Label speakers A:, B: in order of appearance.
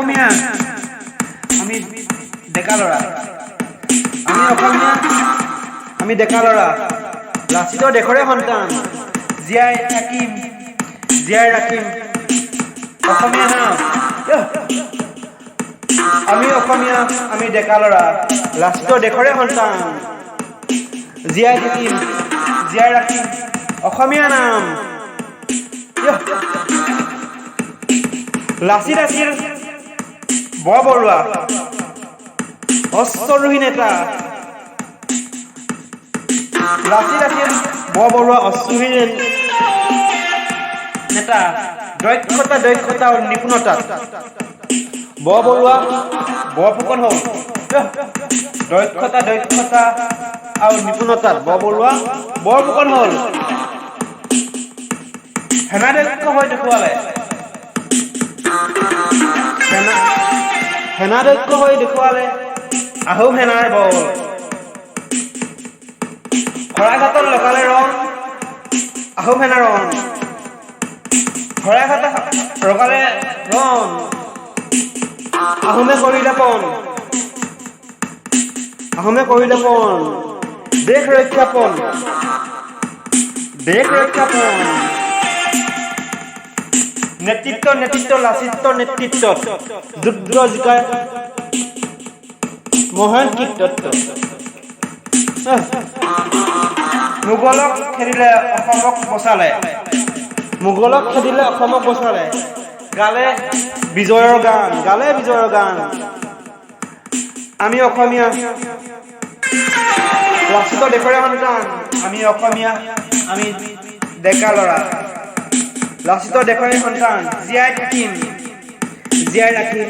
A: অসমীয়া আমি ডেকা ল'ৰা আমি অসমীয়া আমি ডেকা ল'ৰা লাচিত দেশৰে সন্তান জীয়াই থাকিম জীয়াই ৰাখিম অসমীয়া নাম আমি অসমীয়া আমি ডেকা ল'ৰা লাচিত দেশৰে সন্তান জীয়াই থাকিম জীয়াই ৰাখিম অসমীয়া নাম লাচিত আছিল বৰবৰুৱা অশ্বৰোহী নেতা লাচিত আছিল বৰবৰুৱা অশ্বৰোহী নেতা দক্ষতা আৰু নিপুণতাত বৰবৰুৱা বৰফুকন হ'ল দক্ষতা আৰু নিপুণতাত বৰবৰুৱা বৰফুকন হ'ল সেনাধ্যক্ষ হৈ দেখুৱালে সেনাধ্যক্ষ হৈ দেখুৱালে আহোম সেনাৰ বল শৰাইঘাটত লগালে ৰং আহোম সেনাৰ ৰং শৰাইঘাটত লগালে ৰং আহোমে কৰিলে পণ দেশ ৰক্ষা পণ নেতৃত্ব লাচিতৰ নেতৃত্বত যুদ্ধ জিকায় মহান কীৰ্তিত্ব মোগলক খেদিলে অসমক বচালে গালে বিজয়ৰ গান আমি অসমীয়া লাচিত দেশৰে সন্তান আমি অসমীয়া আমি ডেকা ল'ৰা লাচিত দেশৰে সন্তান জীয়াই থাকিম জীয়াই ৰাখিম